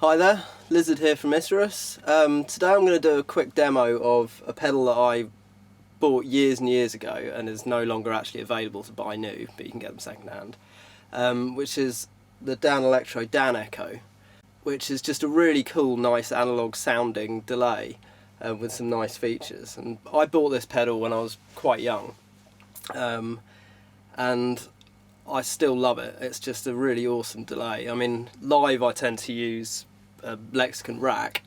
Hi there, Lizard here from Isurus. Today I'm going to do a quick demo of a pedal that I bought years and years ago and is no longer actually available to buy new, but you can get them second hand, which is the Danelectro Danelectro, which is just a really cool, nice analogue sounding delay with some nice features. And I bought this pedal when I was quite young, and I still love it. It's just a really awesome delay. I mean, live I tend to use a Lexicon rack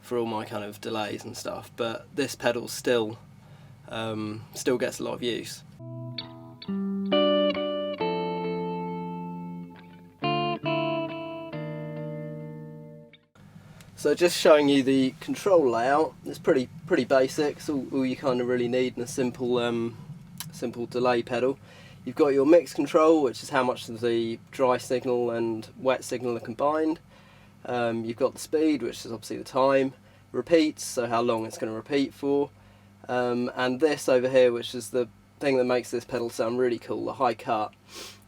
for all my kind of delays and stuff, but this pedal still gets a lot of use. So just showing you the control layout. It's pretty basic. It's all you kind of really need in a simple delay pedal. You've got your mix control, which is how much of the dry signal and wet signal are combined. You've got the speed, which is obviously the time. Repeats, so how long it's going to repeat for. And this over here, which is the thing that makes this pedal sound really cool, the high cut,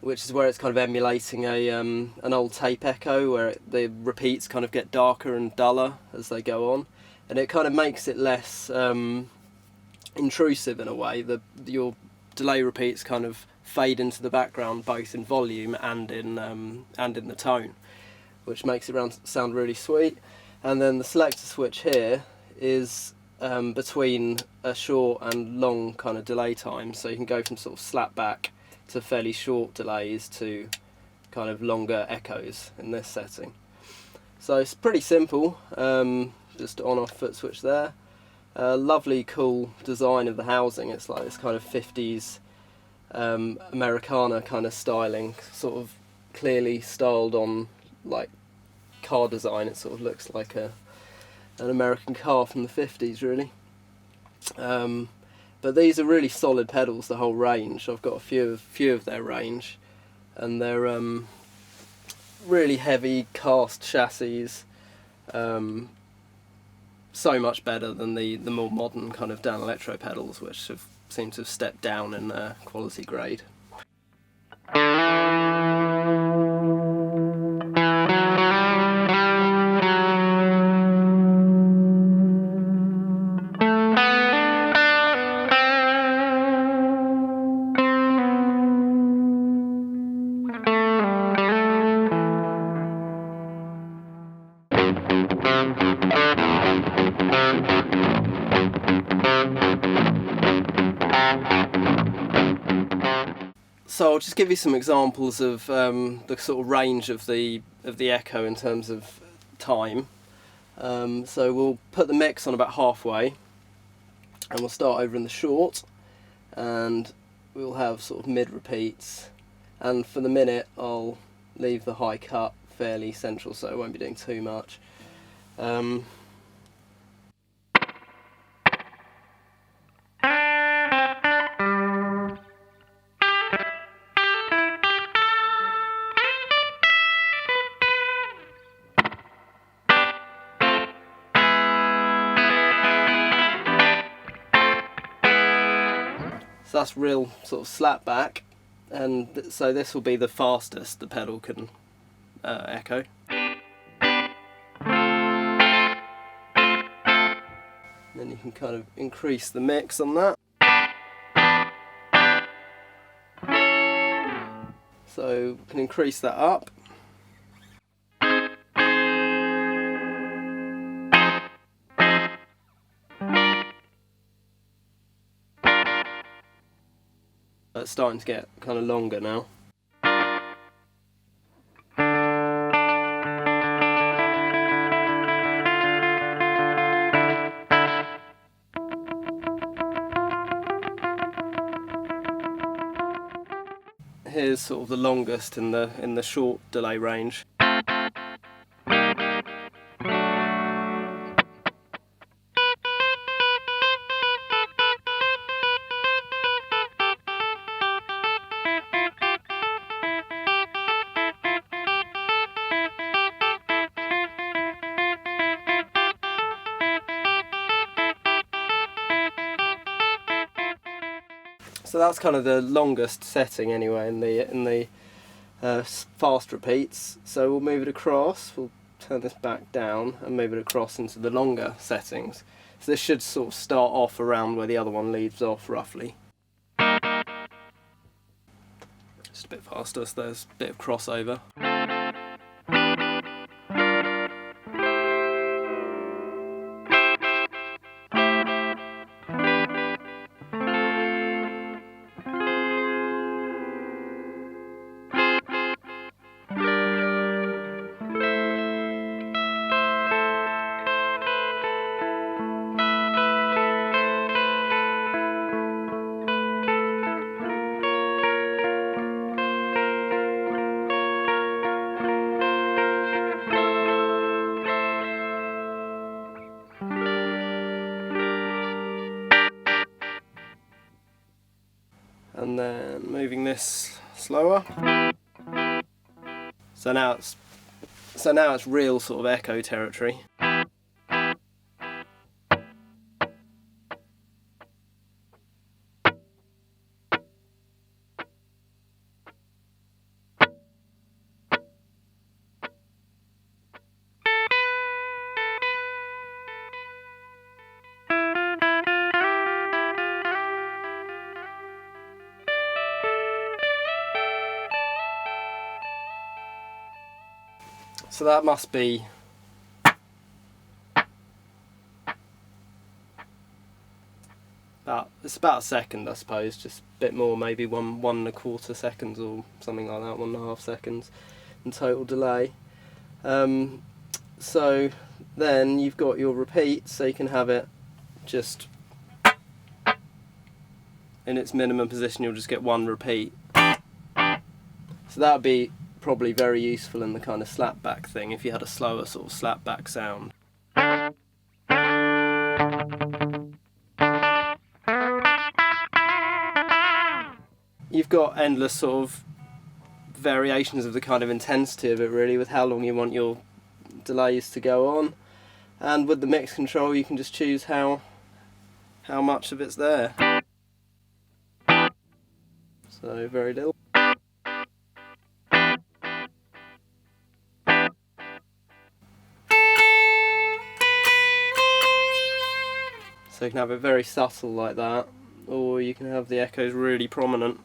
which is where it's kind of emulating an old tape echo, where the repeats kind of get darker and duller as they go on. And it kind of makes it less intrusive in a way. Your delay repeats kind of fade into the background both in volume and in the tone, which makes it sound really sweet. And then the selector switch here is between a short and long kind of delay time, so you can go from sort of slapback to fairly short delays to kind of longer echoes in this setting. So it's pretty simple, just on-off foot switch there. Lovely cool design of the housing. It's like this kind of 50s Americana kind of styling, sort of clearly styled on like car design. It sort of looks like an American car from the 50s really. But these are really solid pedals, the whole range. I've got a few of their range, and they're really heavy cast chassis, so much better than the more modern kind of Danelectro pedals, which seem to have stepped down in quality grade. So I'll just give you some examples of the sort of range of the echo in terms of time. So we'll put the mix on about halfway, and we'll start over in the short, and we'll have sort of mid repeats, and for the minute I'll leave the high cut fairly central, so I won't be doing too much. So that's real sort of slapback, and so this will be the fastest the pedal can echo. And then you can kind of increase the mix on that. So we can increase that up. It's starting to get kind of longer now. Here's sort of the longest in the short delay range. So that's kind of the longest setting anyway in the fast repeats. So we'll move it across. We'll turn this back down and move it across into the longer settings. So this should sort of start off around where the other one leaves off roughly. Just a bit faster, so there's a bit of crossover. And then moving this slower. So now it's real sort of echo territory. So that must be it's about a second, I suppose, just a bit more, maybe 1.25 seconds or something like that, 1.5 seconds in total delay. So then you've got your repeat, so you can have it just in its minimum position. You'll just get one repeat. So that would be probably very useful in the kind of slapback thing if you had a slower sort of slapback sound. You've got endless sort of variations of the kind of intensity of it, really, with how long you want your delays to go on, and with the mix control you can just choose how much of it's there. So very little. So you can have it very subtle like that, or you can have the echoes really prominent.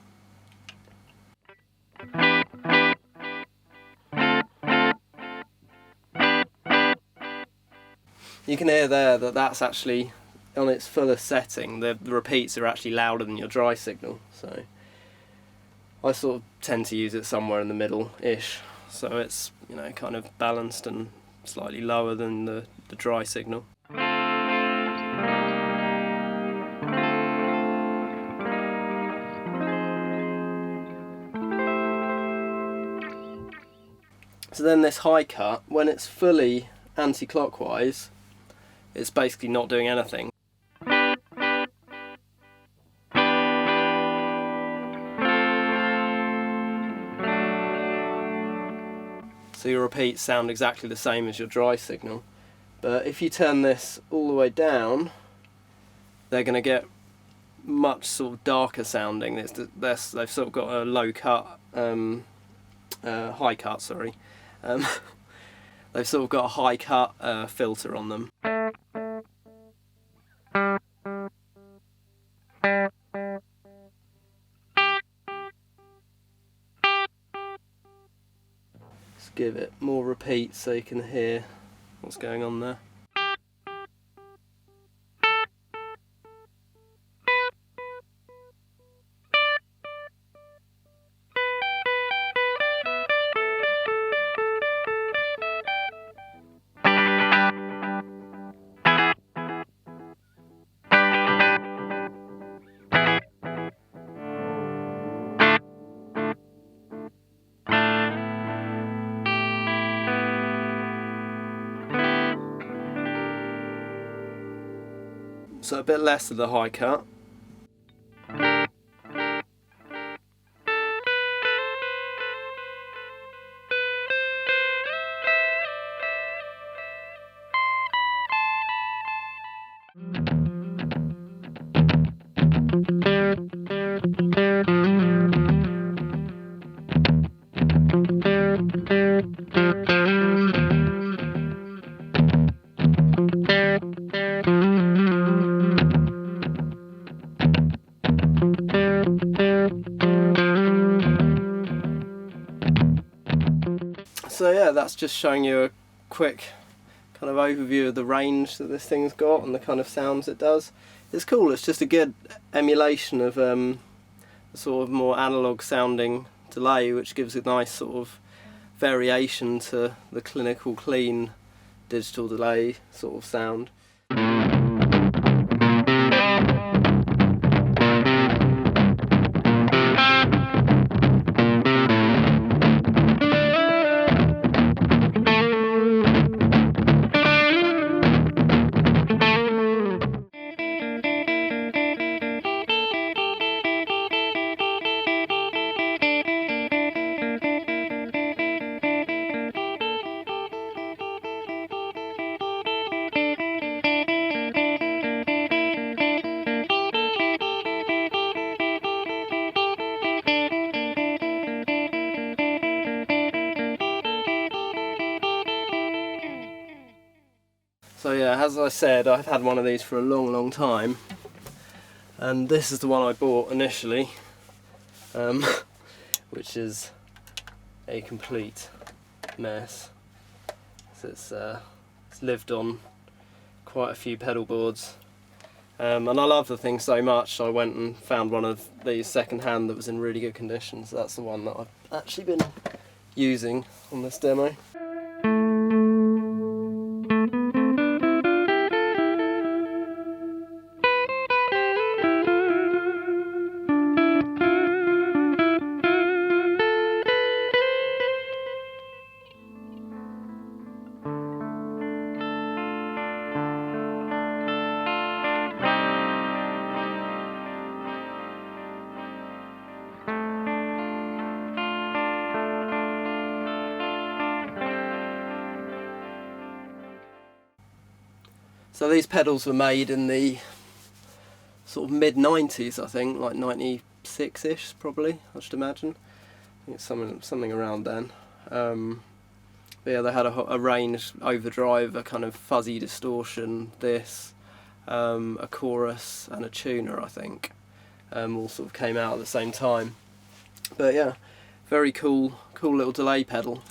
You can hear there that that's actually on its fullest setting. The repeats are actually louder than your dry signal, so I sort of tend to use it somewhere in the middle-ish, so it's, you know, kind of balanced and slightly lower than the dry signal. So then this high cut, when it's fully anti-clockwise, it's basically not doing anything. So your repeats sound exactly the same as your dry signal. But if you turn this all the way down, they're going to get much sort of darker sounding. They've sort of got a low cut, high cut, sorry. They've sort of got a high cut filter on them. Let's give it more repeats so you can hear what's going on there. So a bit less of the high cut. So yeah, that's just showing you a quick kind of overview of the range that this thing's got and the kind of sounds it does. It's cool, it's just a good emulation of a sort of more analog sounding delay, which gives a nice sort of variation to the clinical clean digital delay sort of sound. So yeah, as I said, I've had one of these for a long time, and this is the one I bought initially, which is a complete mess. So it's lived on quite a few pedal boards, and I love the thing so much, so I went and found one of these second hand that was in really good condition. So that's the one that I've actually been using on this demo. So these pedals were made in the sort of mid-90s, I think, like 96-ish probably, I should imagine. I think it's something around then. But yeah, they had a range overdrive, a kind of fuzzy distortion, this, a chorus and a tuner, I think, all sort of came out at the same time. But yeah, very cool little delay pedal.